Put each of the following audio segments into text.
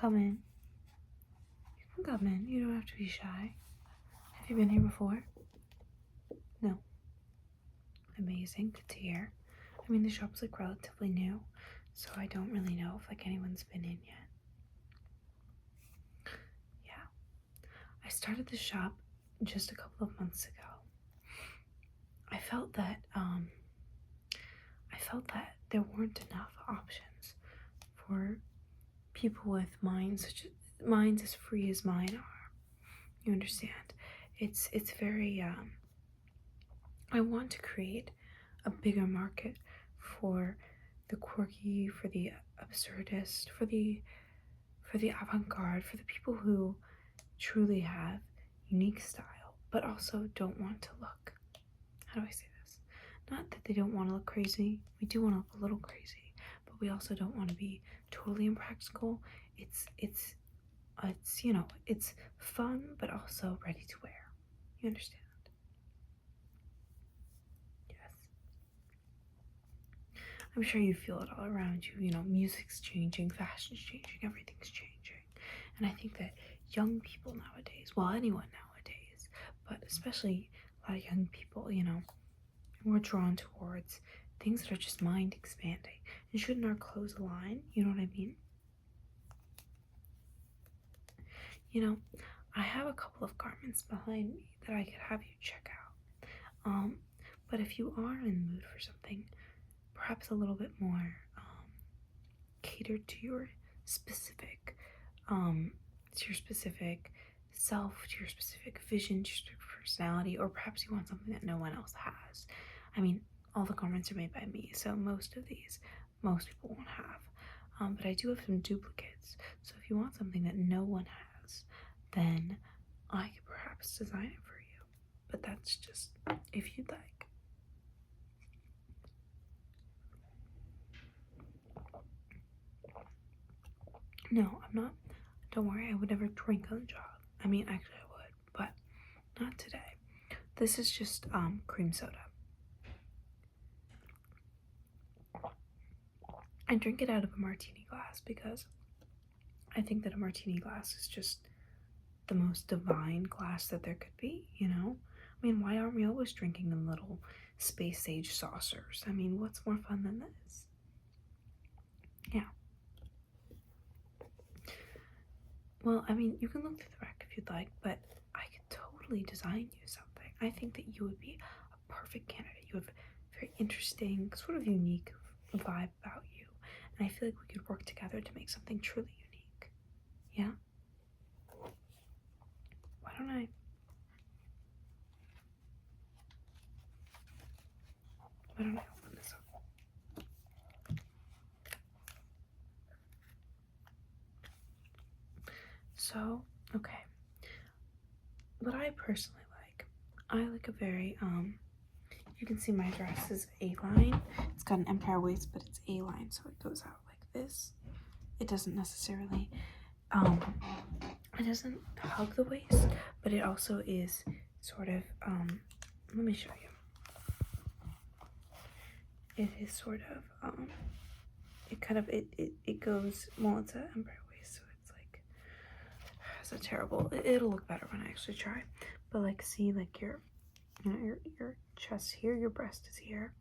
come in. You can come in. You don't have to be shy. Have you been here before? No. Amazing. Good to hear. I mean, the shop's like relatively new, so I don't really know if like anyone's been in yet. Yeah. I started the shop just a couple of months ago. I felt that there weren't enough options for people with minds as free as mine are. You understand? It's very I want to create a bigger market for the quirky, for the absurdist, for the avant-garde, for the people who truly have unique style, but also don't want to look, how do I say this? Not that they don't want to look crazy. We do want to look a little crazy, but we also don't want to be totally impractical. It's it's fun, but also ready to wear. You understand? Yes. I'm sure you feel it all around you. You know, music's changing, fashion's changing, everything's changing. And I think that young people nowadays, well, anyone nowadays, but especially a lot of young people, you know, we're drawn towards things that are just mind expanding. And shouldn't our clothes align? You know what I mean? You know, I have a couple of garments behind me that I could have you check out. But if you are in the mood for something perhaps a little bit more catered to your specific self, to your specific vision, to your specific personality, or perhaps you want something that no one else has. I mean, all the garments are made by me, so most of these, most people won't have. But I do have some duplicates, so if you want something that no one has, then I could perhaps design it for you. But that's just if you'd like. No, I'm not. Don't worry, I would never drink on the job. I mean, actually I would, but not today. This is just cream soda. I drink it out of a martini glass because I think that a martini glass is just the most divine glass that there could be, you know? I mean, why aren't we always drinking in little space age saucers? I mean, what's more fun than this? Yeah. Well, I mean, you can look through the rack if you'd like, but I could totally design you something. I think that you would be a perfect candidate. You have a very interesting, sort of unique vibe about you. And I feel like we could work together to make something truly unique. Yeah? Why don't I open this up? So, okay. What I personally I like a very, you can see my dress is A-line. It's got an empire waist, but it's A-line, so it goes out like this. It doesn't necessarily, it doesn't hug the waist, but it also is sort of, let me show you. It is sort of, it goes, well, it's an empire waist, so it's like, it's a terrible, it'll look better when I actually try. But like, see, like your chest here, your breast is here,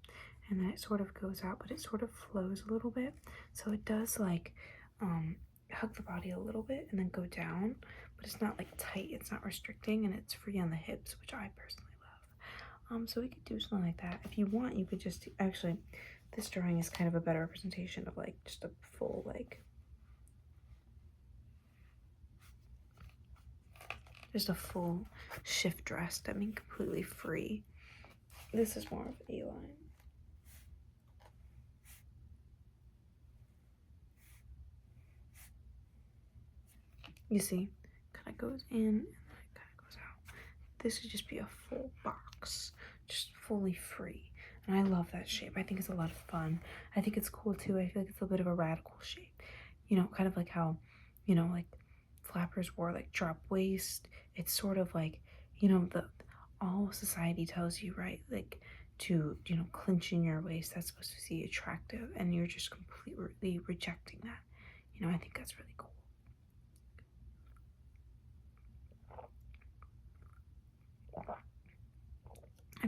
and then it sort of goes out, but it sort of flows a little bit, so it does like hug the body a little bit and then go down, but it's not like tight, it's not restricting, and it's free on the hips, which I personally love. So we could do something like that. If you want, you could just actually, this drawing is kind of a better representation of like just a full like just a full shift dress. I mean, completely free. This is more of A-line. You see, kind of goes in and then it kind of goes out. This would just be a full box, just fully free. And I love that shape. I think it's a lot of fun. I think it's cool too. I feel like it's a bit of a radical shape. You know, kind of like how, you know, like flappers wore like drop waist. It's sort of like, you know, all society tells you, right? Like to, you know, clinch in your waist, that's supposed to be attractive, and you're just completely rejecting that. You know, I think that's really cool.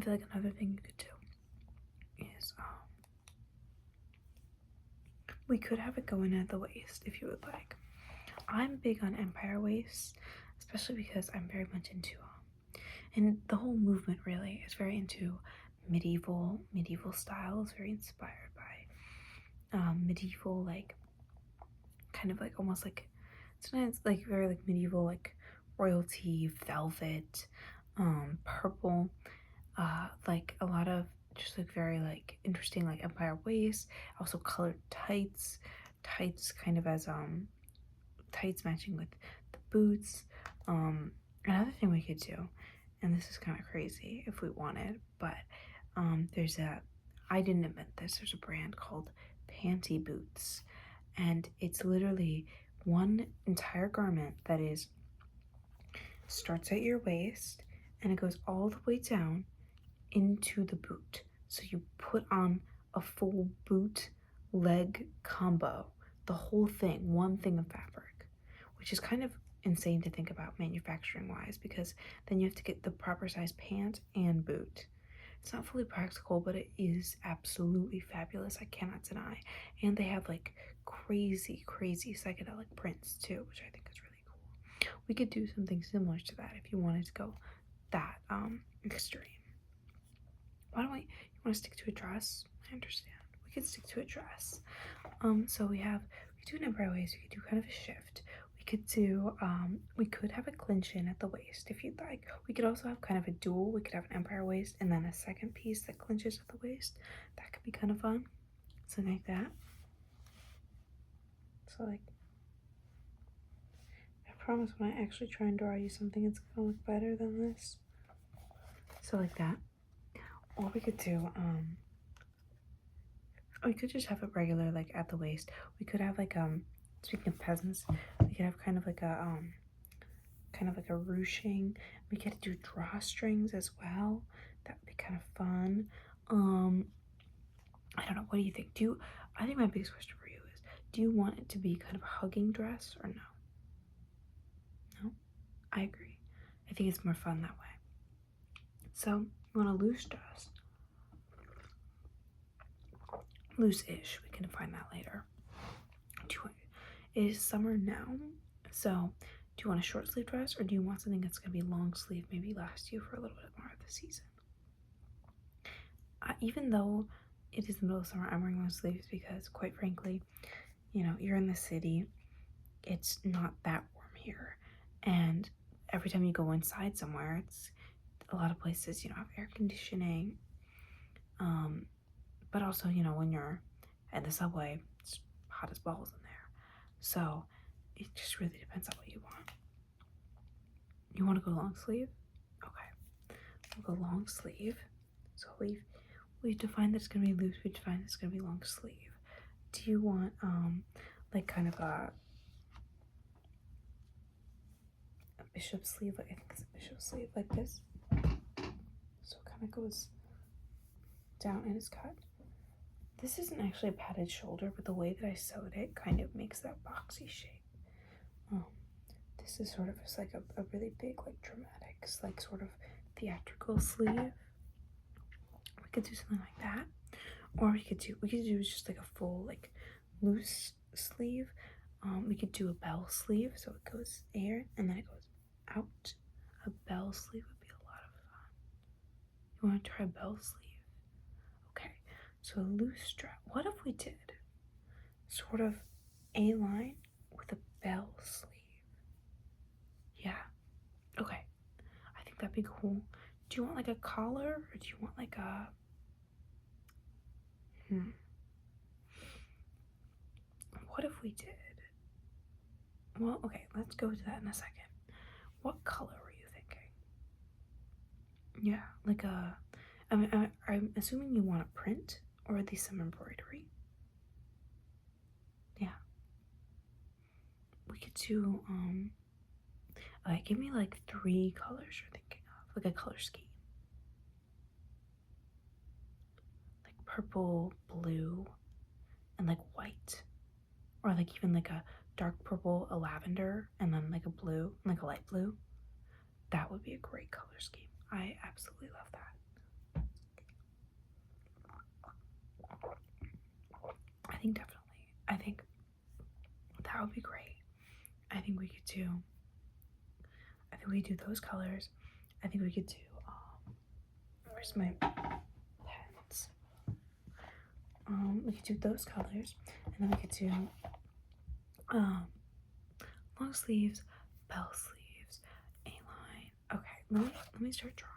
feel like another thing you could do is we could have it go in at the waist if you would like. I'm big on empire waists, especially because I'm very much into and the whole movement really is very into medieval styles, very inspired by medieval, like kind of like almost like sometimes like very like medieval, like royalty, velvet, purple, like a lot of just like very like interesting like empire waist, also colored tights kind of as tights matching with the boots. Another thing we could do, and this is kind of crazy if we wanted, but there's a, I didn't invent this, there's a brand called Panty Boots, and it's literally one entire garment that is starts at your waist and it goes all the way down into the boot. So you put on a full boot leg combo, the whole thing, one thing of fabric, which is kind of insane to think about manufacturing wise, because then you have to get the proper size pant and boot. It's not fully practical, but it is absolutely fabulous, I cannot deny. And they have like crazy psychedelic prints too, which I think is really cool. We could do something similar to that if you wanted to go that extreme. Why don't you want to stick to a dress? I understand. We could stick to a dress. So we could do an empire waist, we could do kind of a shift. We could do, we could have a clinch in at the waist if you'd like. We could also have kind of a dual. We could have an empire waist and then a second piece that clinches at the waist. That could be kind of fun. Something like that. So like, I promise when I actually try and draw you something, it's gonna look better than this. So like that. Or we could do, we could just have it regular, like at the waist. We could have like, speaking of peasants, we could have kind of like a ruching. We could do drawstrings as well. That would be kind of fun. I don't know. What do you think? I think my biggest question for you is, do you want it to be kind of a hugging dress or no? No? I agree. I think it's more fun that way. So, you want a loose dress? Loose-ish. We can find that later. It is summer now, so do you want a short sleeve dress or do you want something that's going to be long sleeve, maybe last you for a little bit more of the season? Even though it is the middle of summer, I'm wearing long sleeves because, quite frankly, you know, you're in the city, it's not that warm here, and every time you go inside somewhere, it's a lot of places, you know, have air conditioning, but also, you know, when you're at the subway, it's hot as balls in there. So it just really depends on what you want. You want to go long sleeve? Okay, we'll go long sleeve. So we've defined that it's gonna be loose. We defined that it's gonna be long sleeve. Do you want like kind of a bishop sleeve? Like, I think it's a bishop sleeve like this. So it kind of goes down and is cut. This isn't actually a padded shoulder, but the way that I sewed it kind of makes that boxy shape. This is sort of just like a really big, like dramatic, like sort of theatrical sleeve. We could do something like that, or we could do just like a full like loose sleeve. We could do a bell sleeve, so it goes air and then it goes out. A bell sleeve would be a lot of fun. You want to try a bell sleeve? Okay, so a loose strap. What if we did sort of a line with a bell sleeve? Yeah. Okay. I think that'd be cool. Do you want like a collar or do you want like a what if we did? Well, okay, let's go to that in a second. What color were you thinking? Yeah, like I'm assuming you want a print or at least some embroidery. Yeah. We could do give me like 3 colors you're thinking of, like a color scheme. Like purple, blue, and like white. Or like even like a dark purple, a lavender, and then like a blue, like a light blue. That would be a great color scheme. I absolutely love that. think definitely. I think that would be great. I think we could do. I think we could do those colors. I think we could do. Where's my pens? We could do those colors, and then we could do long sleeves, bell sleeves, A-line. Okay, let me start drawing.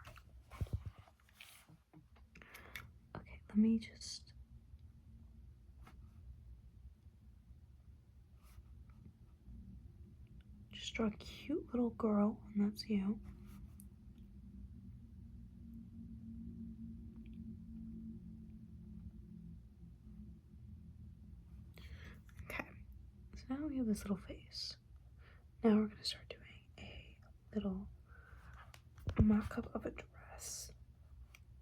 Okay, let me just draw a cute little girl, and that's you. Okay, so now we have this little face. Now we're gonna start doing a little mock-up of a dress.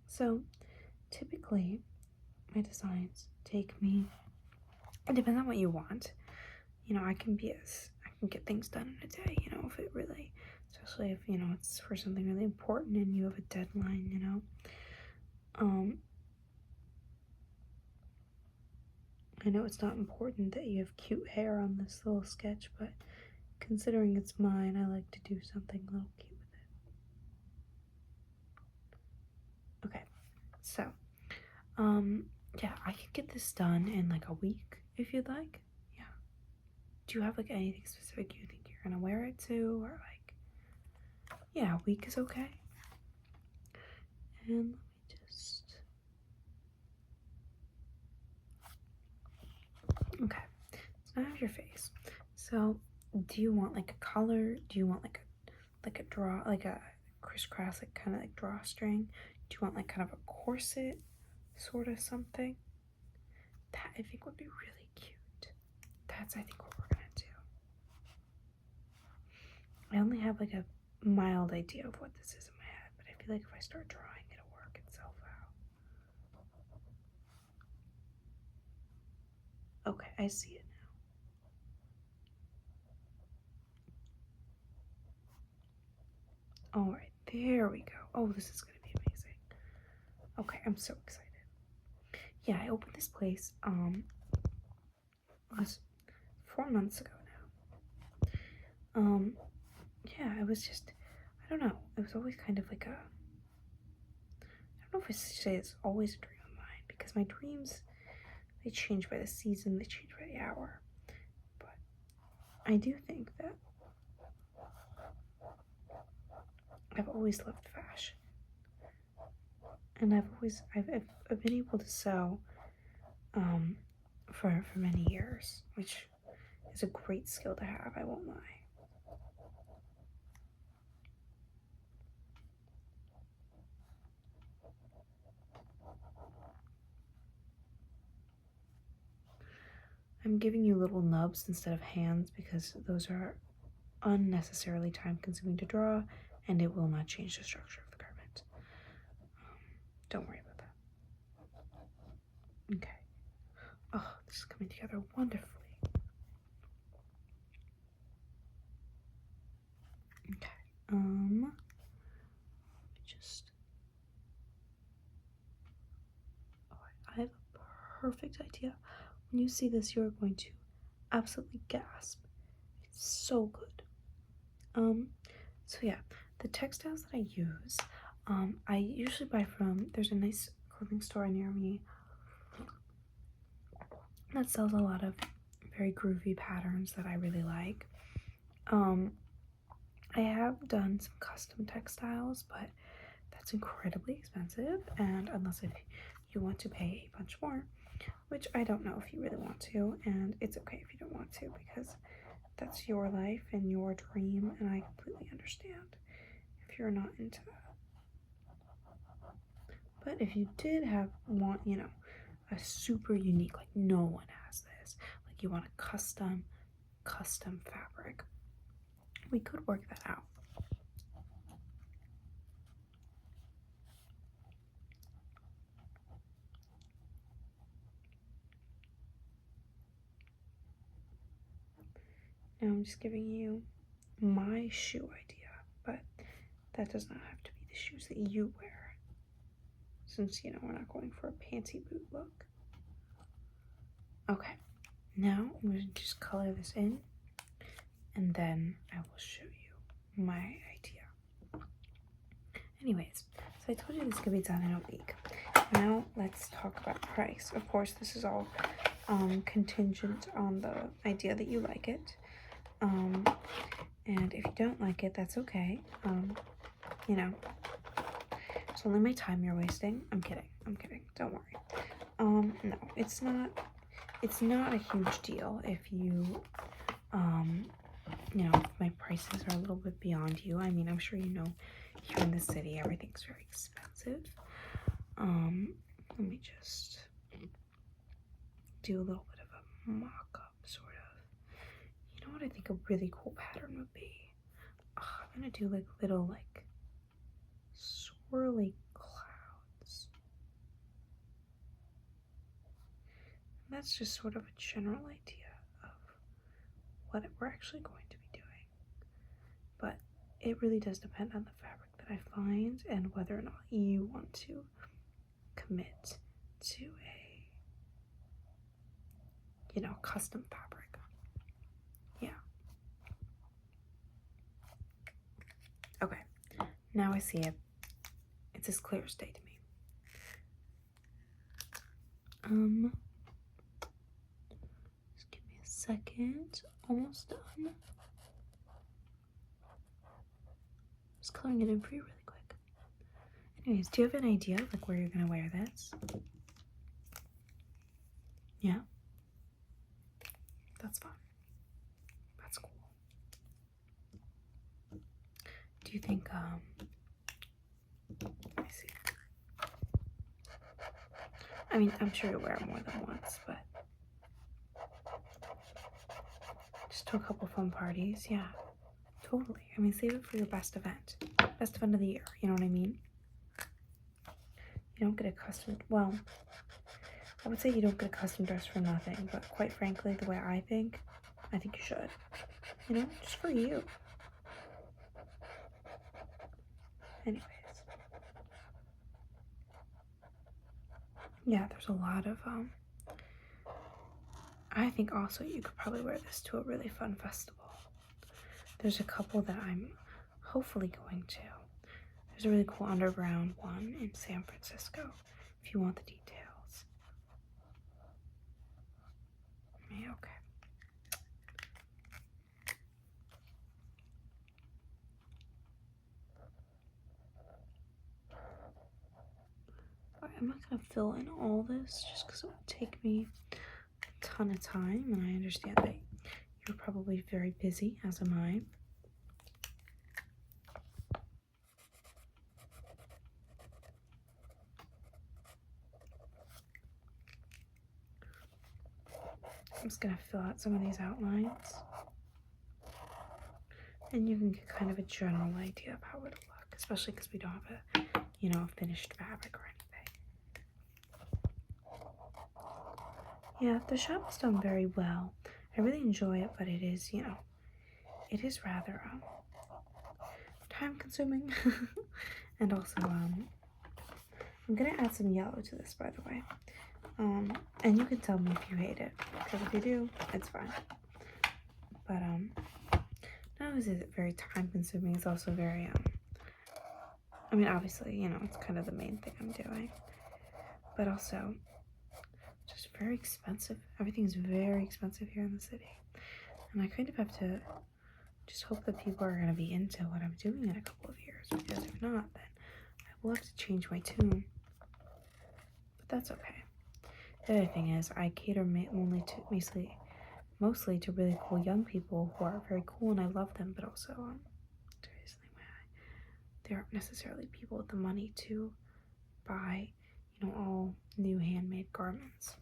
So typically my designs take me, it depends on what you want. You know, I can get things done in a day, you know, if it really, especially if, you know, it's for something really important and you have a deadline, you know. I know it's not important that you have cute hair on this little sketch, but considering it's mine, I like to do something a little cute with it. Okay, so, yeah, I could get this done in like a week if you'd like. Yeah. Do you have like anything specific you think you're gonna wear it to, or like, yeah, a week is okay. And let me just, okay, so now I have your face. So, do you want like a color? Do you want like a crisscross, like kind of like drawstring? Do you want like kind of a corset, sort of something? That I think would be really cute. That's I think what we're gonna do. I only have like a mild idea of what this is in my head, but I feel like if I start drawing, it'll work itself out. Okay, I see it now. All right, there we go. Oh, this is gonna be amazing. Okay, I'm so excited. Yeah, I opened this place was 4 months ago now. Yeah, it was just, I don't know, it was always kind of like a, I don't know if I should say it's always a dream of mine, because my dreams, they change by the season, they change by the hour, but I do think that I've always loved fashion, and I've been able to sew, for many years, which is a great skill to have, I won't lie. I'm giving you little nubs instead of hands because those are unnecessarily time consuming to draw, and it will not change the structure of the garment. Don't worry about that. Okay. Oh, this is coming together wonderfully. Okay. Just. Oh, I have a perfect idea. When you see this, you're going to absolutely gasp. It's so good. So yeah, the textiles that I use, I usually buy from, there's a nice clothing store near me that sells a lot of very groovy patterns that I really like. I have done some custom textiles, but that's incredibly expensive, and unless if you want to pay a bunch more, which I don't know if you really want to, and it's okay if you don't want to, because that's your life and your dream, and I completely understand if you're not into that. But if you did want, you know, a super unique, like no one has this, like you want a custom fabric, we could work that out. Now I'm just giving you my shoe idea, but that does not have to be the shoes that you wear, since, you know, we're not going for a panty boot look. Okay, now I'm going to just color this in, and then I will show you my idea. Anyways, so I told you this could be done in a week. Now let's talk about price. Of course, this is all contingent on the idea that you like it. And if you don't like it, that's okay. You know, it's only my time you're wasting. I'm kidding. Don't worry. No, it's not a huge deal if you, you know, if my prices are a little bit beyond you. I mean, I'm sure you know here in the city, everything's very expensive. Let me just do a little bit of a mock-up, sort of. You know what I think a really cool pattern would be? I'm gonna do like little like swirly clouds. And that's just sort of a general idea of what we're actually going to be doing. But it really does depend on the fabric that I find and whether or not you want to commit to a, you know, custom fabric. Yeah. Okay. Now I see it. It's as clear as day to me. Just give me a second. Almost done. Just coloring it in for you really quick. Anyways, do you have an idea like where you're gonna wear this? Yeah? That's fun. That's cool. Do you think, let me see. I mean, I'm sure you'll wear it more than once, but just to a couple fun parties, yeah. Totally. I mean, save it for your best event. Best event of the year, you know what I mean? You don't get a custom, well, I would say you don't get a custom dress for nothing, but quite frankly, the way I think you should. You know, just for you. Anyways. Yeah, there's a lot of, I think also you could probably wear this to a really fun festival. There's a couple that I'm hopefully going to. There's a really cool underground one in San Francisco, if you want the details. Yeah, okay. I'm not gonna fill in all this just because it would take me a ton of time, and I understand that you're probably very busy, as am I. I'm just gonna fill out some of these outlines, and you can get kind of a general idea of how it'll look, especially because we don't have a, you know, finished fabric or anything. Yeah, the shop is done very well. I really enjoy it, but it is, you know, it is rather time consuming. And also, I'm gonna add some yellow to this, by the way. And you can tell me if you hate it, because if you do, it's fine. But not only is it very time consuming, it's also very I mean, obviously, you know, it's kind of the main thing I'm doing, but also just very expensive. Everything's very expensive here in the city, and I kind of have to just hope that people are going to be into what I'm doing in a couple of years, because if not, then I will have to change my tune. But that's okay. The other thing is, I cater only to mostly to really cool young people who are very cool, and I love them, but also they aren't necessarily people with the money to buy, you know, all new handmade garments.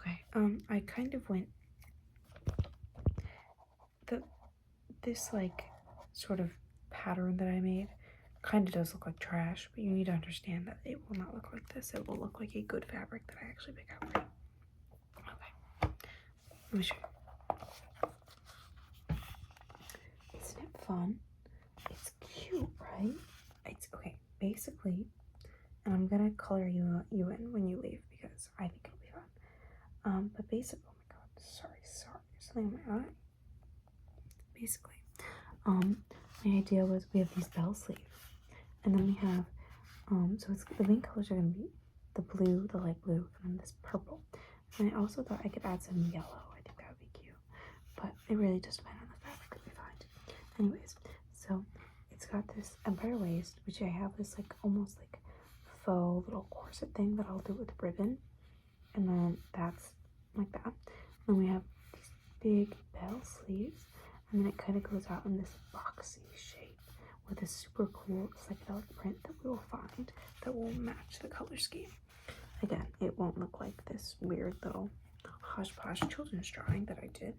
Okay, I kind of went this like sort of pattern that I made kind of does look like trash, but you need to understand that it will not look like this. It will look like a good fabric that I actually pick out for you. Okay, let me show you. Isn't it fun? It's cute. basically, and I'm gonna color you in when you leave because I think it'll be fun. But basically, oh my god, sorry, something in my eye. Basically, my idea was we have these bell sleeves, and then we have, so it's the main colors are gonna be the blue, the light blue, and then this purple. And I also thought I could add some yellow. I think that would be cute, but it really just depends on the fabric that we find. Anyways, so it's got this empire waist, which I have this like almost like faux little corset thing that I'll do with ribbon, and then that's like that. Then we have these big bell sleeves, and then it kind of goes out in this boxy shape with a super cool psychedelic print that we will find that will match the color scheme. Again, it won't look like this weird little hodgepodge children's drawing that I did.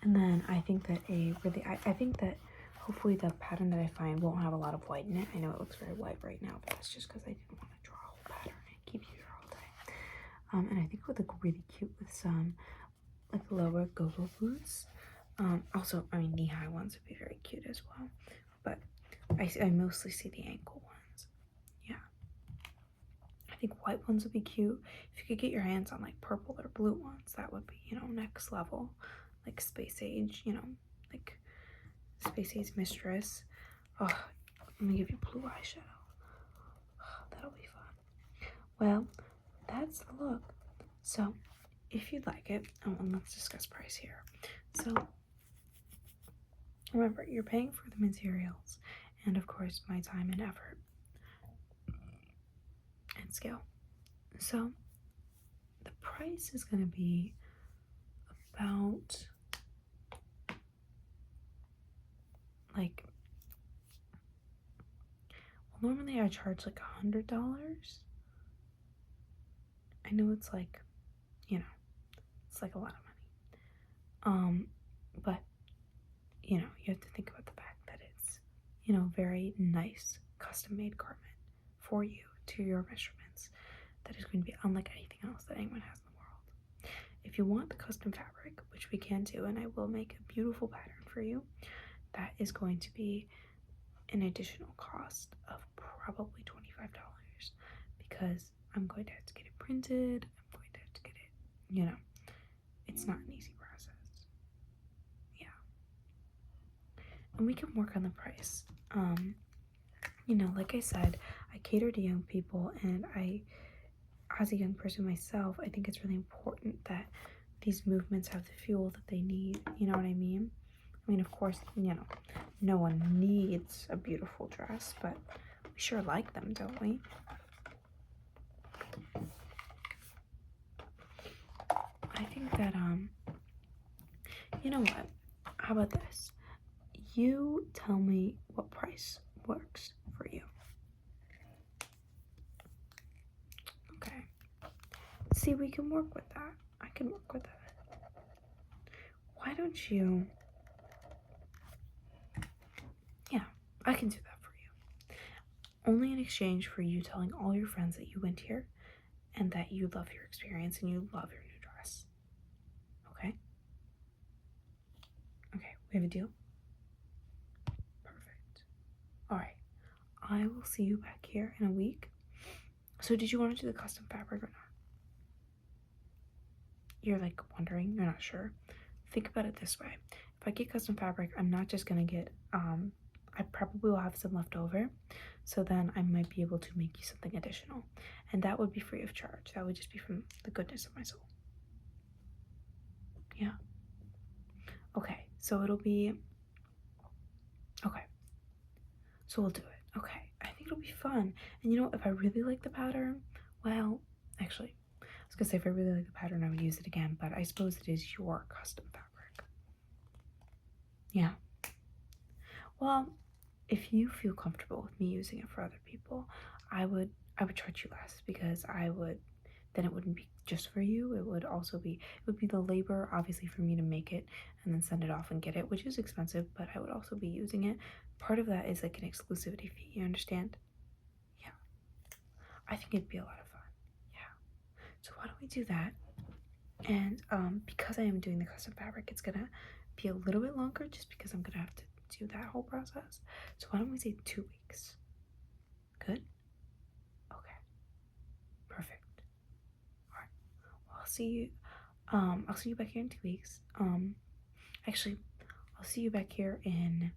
And then I think that I think that hopefully the pattern that I find won't have a lot of white in it. I know it looks very white right now, but that's just because I didn't want to draw a whole pattern and keep you here all day. And I think it would look really cute with some like lower go-go boots. Also, I mean, knee-high ones would be very cute as well, but I mostly see the ankle ones. Yeah, I think white ones would be cute. If you could get your hands on like purple or blue ones, that would be, you know, next level, like Space Age, you know, like Space Age Mistress. Oh, let me give you blue eyeshadow. Oh, that'll be fun. Well, that's the look. So if you'd like it, and let's discuss price here. So remember, you're paying for the materials and of course my time and effort and skill. So the price is going to be about like, well, normally I charge like $100. I know it's like, you know, it's like a lot of money. But you know, you have to think about the fact that it's, you know, very nice custom made garment for you to your measurements that is going to be unlike anything else that anyone has in the world. If you want the custom fabric, which we can do, and I will make a beautiful pattern for you, that is going to be an additional cost of probably $25 because I'm going to have to get it printed, I'm going to have to get it, you know, it's not an easy process. Yeah. And we can work on the price. You know, like I said, I cater to young people, and as a young person myself, I think it's really important that these movements have the fuel that they need. You know what I mean? I mean, of course, you know, no one needs a beautiful dress, but we sure like them, don't we? I think that, you know what? How about this? You tell me what price works for you. Okay. See, we can work with that. I can work with that. Why don't you... Yeah, I can do that for you. Only in exchange for you telling all your friends that you went here and that you love your experience and you love your new dress. Okay? Okay, we have a deal? Perfect. Alright, I will see you back here in a week. So did you want to do the custom fabric or not? You're like wondering, you're not sure. Think about it this way. If I get custom fabric, I'm not just gonna get, I probably will have some left over. So then I might be able to make you something additional. And that would be free of charge. That would just be from the goodness of my soul. Yeah. Okay, so it'll be, okay. So we'll do it. Okay, I think it'll be fun. And you know, if I really like the pattern, well, actually, I was gonna say if I really like the pattern, I would use it again, but I suppose it is your custom fabric. Yeah. Well, if you feel comfortable with me using it for other people, I would charge you less because then it wouldn't be just for you. It would be the labor, obviously, for me to make it and then send it off and get it, which is expensive, but I would also be using it. Part of that is like an exclusivity fee, you understand? Yeah. I think it'd be a lot of fun. Yeah. So why don't we do that? And because I am doing the custom fabric, it's gonna be a little bit longer just because I'm gonna have to do that whole process. So why don't we say 2 weeks? Good? Okay. Perfect. Alright. Well, I'll see you back here in 2 weeks. Actually, I'll see you back here in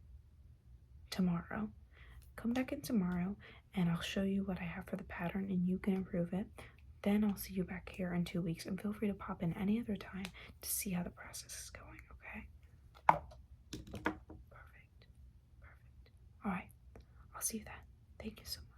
tomorrow. Come back in tomorrow and I'll show you what I have for the pattern and you can improve it. Then I'll see you back here in 2 weeks, and feel free to pop in any other time to see how the process is going, okay? Perfect. Perfect. Alright. I'll see you then. Thank you so much.